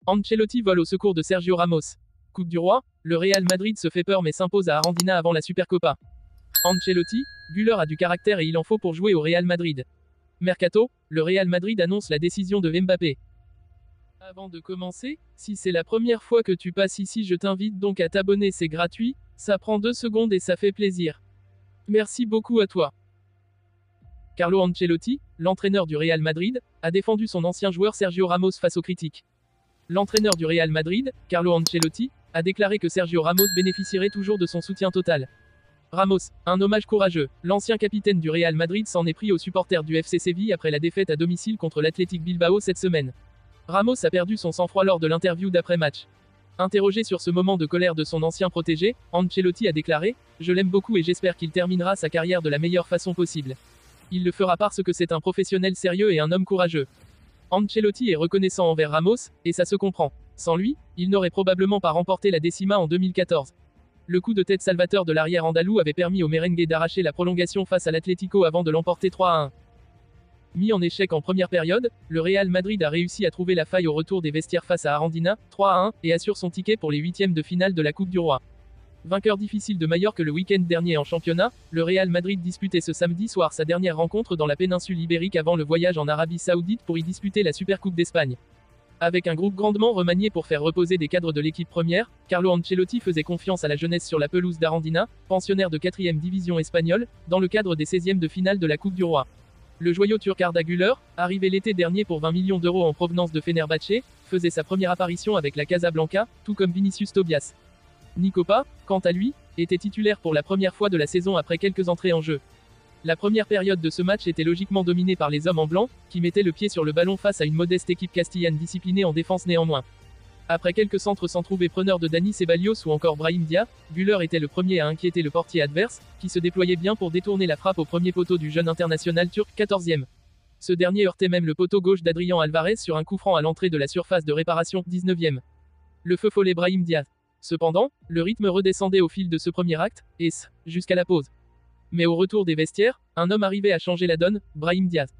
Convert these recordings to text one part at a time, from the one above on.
Ancelotti vole au secours de Sergio Ramos. Coupe du Roi, le Real Madrid se fait peur mais s'impose à Arandina avant la Supercopa. Ancelotti, Güler a du caractère et il en faut pour jouer au Real Madrid. Mercato, le Real Madrid annonce la décision de Mbappé. Avant de commencer, si c'est la première fois que tu passes ici, je t'invite donc à t'abonner, c'est gratuit, ça prend 2 secondes et ça fait plaisir. Merci beaucoup à toi. Carlo Ancelotti, l'entraîneur du Real Madrid, a défendu son ancien joueur Sergio Ramos face aux critiques. L'entraîneur du Real Madrid, Carlo Ancelotti, a déclaré que Sergio Ramos bénéficierait toujours de son soutien total. Ramos, un hommage courageux. L'ancien capitaine du Real Madrid s'en est pris aux supporters du FC Séville après la défaite à domicile contre l'Athletic Bilbao cette semaine. Ramos a perdu son sang-froid lors de l'interview d'après-match. Interrogé sur ce moment de colère de son ancien protégé, Ancelotti a déclaré « Je l'aime beaucoup et j'espère qu'il terminera sa carrière de la meilleure façon possible. Il le fera parce que c'est un professionnel sérieux et un homme courageux. » Ancelotti est reconnaissant envers Ramos, et ça se comprend. Sans lui, il n'aurait probablement pas remporté la décima en 2014. Le coup de tête salvateur de l'arrière andalou avait permis au merengue d'arracher la prolongation face à l'Atlético avant de l'emporter 3-1. Mis en échec en première période, le Real Madrid a réussi à trouver la faille au retour des vestiaires face à Arandina, 3-1, et assure son ticket pour les huitièmes de finale de la Coupe du Roi. Vainqueur difficile de Majorque le week-end dernier en championnat, le Real Madrid disputait ce samedi soir sa dernière rencontre dans la péninsule ibérique avant le voyage en Arabie Saoudite pour y disputer la Supercoupe d'Espagne. Avec un groupe grandement remanié pour faire reposer des cadres de l'équipe première, Carlo Ancelotti faisait confiance à la jeunesse sur la pelouse d'Arandina, pensionnaire de 4e division espagnole, dans le cadre des 16e de finale de la Coupe du Roi. Le joyau turc Arda Güler, arrivé l'été dernier pour 20 millions d'euros en provenance de Fenerbahçe, faisait sa première apparition avec la Casablanca, tout comme Vinicius Tobias. Nicopa, quant à lui, était titulaire pour la première fois de la saison après quelques entrées en jeu. La première période de ce match était logiquement dominée par les hommes en blanc, qui mettaient le pied sur le ballon face à une modeste équipe castillane disciplinée en défense néanmoins. Après quelques centres sans trouver preneur de Dani Ceballos ou encore Brahim Diaz, Güler était le premier à inquiéter le portier adverse, qui se déployait bien pour détourner la frappe au premier poteau du jeune international turc 14e. Ce dernier heurtait même le poteau gauche d'Adrian Alvarez sur un coup franc à l'entrée de la surface de réparation 19e. Le feu follet Brahim Diaz. Cependant, le rythme redescendait au fil de ce premier acte, et jusqu'à la pause. Mais au retour des vestiaires, un homme arrivait à changer la donne, Brahim Diaz.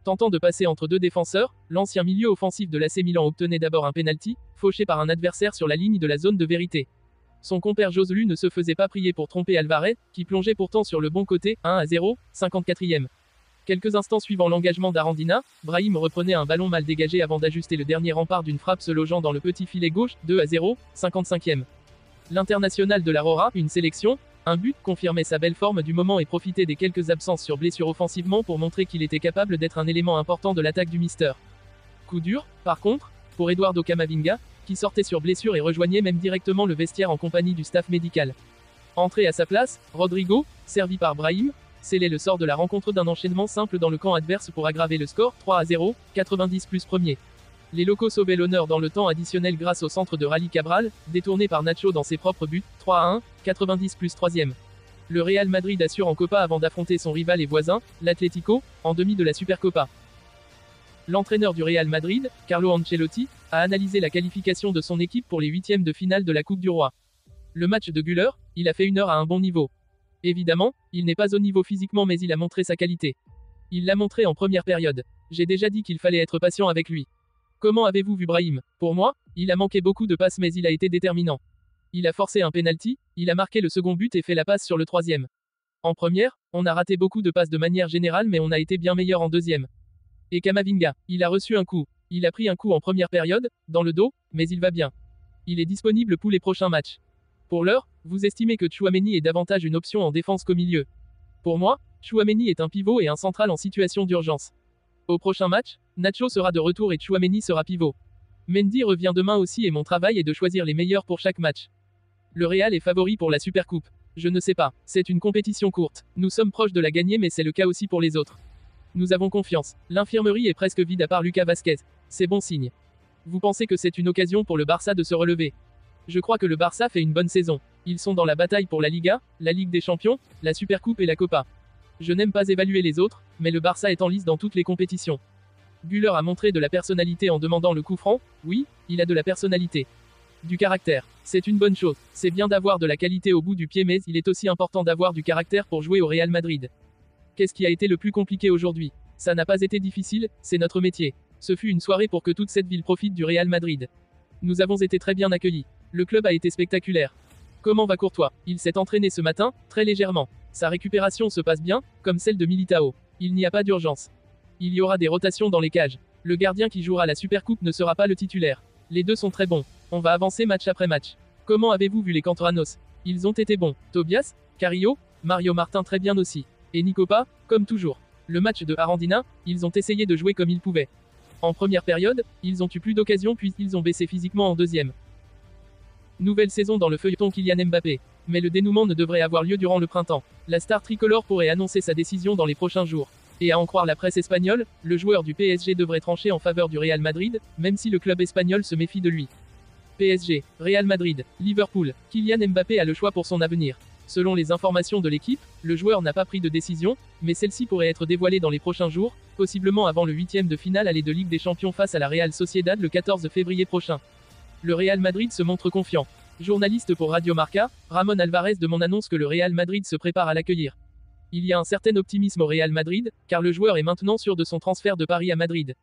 Tentant de passer entre deux défenseurs, l'ancien milieu offensif de l'AC Milan obtenait d'abord un penalty, fauché par un adversaire sur la ligne de la zone de vérité. Son compère Joselu ne se faisait pas prier pour tromper Alvarez, qui plongeait pourtant sur le bon côté, 1-0, 54e. Quelques instants suivant l'engagement d'Arandina, Brahim reprenait un ballon mal dégagé avant d'ajuster le dernier rempart d'une frappe se logeant dans le petit filet gauche, 2-0, 55e. L'international de la Rora, une sélection, un but, confirmait sa belle forme du moment et profitait des quelques absences sur blessure offensivement pour montrer qu'il était capable d'être un élément important de l'attaque du Mister. Coup dur, par contre, pour Eduardo Camavinga, qui sortait sur blessure et rejoignait même directement le vestiaire en compagnie du staff médical. Entré à sa place, Rodrigo, servi par Brahim, scellait le sort de la rencontre d'un enchaînement simple dans le camp adverse pour aggraver le score, 3-0, 90 plus premier. Les locaux sauvaient l'honneur dans le temps additionnel grâce au centre de Rally Cabral, détourné par Nacho dans ses propres buts, 3-1, 90 plus 3e. Le Real Madrid assure en Copa avant d'affronter son rival et voisin, l'Atlético, en demi de la Supercopa. L'entraîneur du Real Madrid, Carlo Ancelotti, a analysé la qualification de son équipe pour les huitièmes de finale de la Coupe du Roi. Le match de Güler, il a fait une heure à un bon niveau. Évidemment, il n'est pas au niveau physiquement mais il a montré sa qualité. Il l'a montré en première période. J'ai déjà dit qu'il fallait être patient avec lui. Comment avez-vous vu Brahim? Pour moi, il a manqué beaucoup de passes mais il a été déterminant. Il a forcé un penalty, il a marqué le second but et fait la passe sur le troisième. En première, on a raté beaucoup de passes de manière générale mais on a été bien meilleur en deuxième. Et Camavinga, il a reçu un coup. Il a pris un coup en première période, dans le dos, mais il va bien. Il est disponible pour les prochains matchs. Pour l'heure, vous estimez que Tchouaméni est davantage une option en défense qu'au milieu. Pour moi, Tchouaméni est un pivot et un central en situation d'urgence. Au prochain match, Nacho sera de retour et Tchouaméni sera pivot. Mendy revient demain aussi et mon travail est de choisir les meilleurs pour chaque match. Le Real est favori pour la Supercoupe. Je ne sais pas, c'est une compétition courte. Nous sommes proches de la gagner mais c'est le cas aussi pour les autres. Nous avons confiance. L'infirmerie est presque vide à part Lucas Vazquez. C'est bon signe. Vous pensez que c'est une occasion pour le Barça de se relever? Je crois que le Barça fait une bonne saison. Ils sont dans la bataille pour la Liga, la Ligue des Champions, la Supercoupe et la Copa. Je n'aime pas évaluer les autres, mais le Barça est en lice dans toutes les compétitions. Güler a montré de la personnalité en demandant le coup franc, oui, il a de la personnalité. Du caractère. C'est une bonne chose. C'est bien d'avoir de la qualité au bout du pied mais il est aussi important d'avoir du caractère pour jouer au Real Madrid. Qu'est-ce qui a été le plus compliqué aujourd'hui? Ça n'a pas été difficile, c'est notre métier. Ce fut une soirée pour que toute cette ville profite du Real Madrid. Nous avons été très bien accueillis. Le club a été spectaculaire. Comment va Courtois? Il s'est entraîné ce matin, très légèrement. Sa récupération se passe bien, comme celle de Militao. Il n'y a pas d'urgence. Il y aura des rotations dans les cages. Le gardien qui jouera la Supercoupe ne sera pas le titulaire. Les deux sont très bons. On va avancer match après match. Comment avez-vous vu les Cantoranos? Ils ont été bons. Tobias, Carrillo, Mario Martin très bien aussi. Et Nicopa, comme toujours. Le match de Arandina, ils ont essayé de jouer comme ils pouvaient. En première période, ils ont eu plus d'occasions puis ils ont baissé physiquement en deuxième. Nouvelle saison dans le feuilleton Kylian Mbappé. Mais le dénouement ne devrait avoir lieu durant le printemps. La star tricolore pourrait annoncer sa décision dans les prochains jours. Et à en croire la presse espagnole, le joueur du PSG devrait trancher en faveur du Real Madrid, même si le club espagnol se méfie de lui. PSG, Real Madrid, Liverpool, Kylian Mbappé a le choix pour son avenir. Selon les informations de l'équipe, le joueur n'a pas pris de décision, mais celle-ci pourrait être dévoilée dans les prochains jours, possiblement avant le 8e de finale aller de Ligue des Champions face à la Real Sociedad le 14 février prochain. Le Real Madrid se montre confiant. Journaliste pour Radio Marca, Ramon Alvarez de Mon annonce que le Real Madrid se prépare à l'accueillir. Il y a un certain optimisme au Real Madrid, car le joueur est maintenant sûr de son transfert de Paris à Madrid.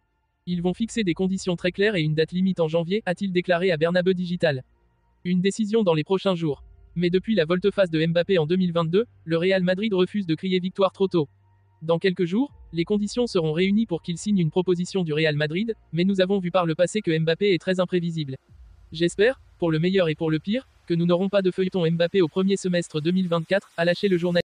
Ils vont fixer des conditions très claires et une date limite en janvier, a-t-il déclaré à Bernabeu Digital. Une décision dans les prochains jours. Mais depuis la volte-face de Mbappé en 2022, le Real Madrid refuse de crier victoire trop tôt. Dans quelques jours, les conditions seront réunies pour qu'il signe une proposition du Real Madrid, mais nous avons vu par le passé que Mbappé est très imprévisible. J'espère, pour le meilleur et pour le pire, que nous n'aurons pas de feuilleton Mbappé au premier semestre 2024, a lâché le journaliste.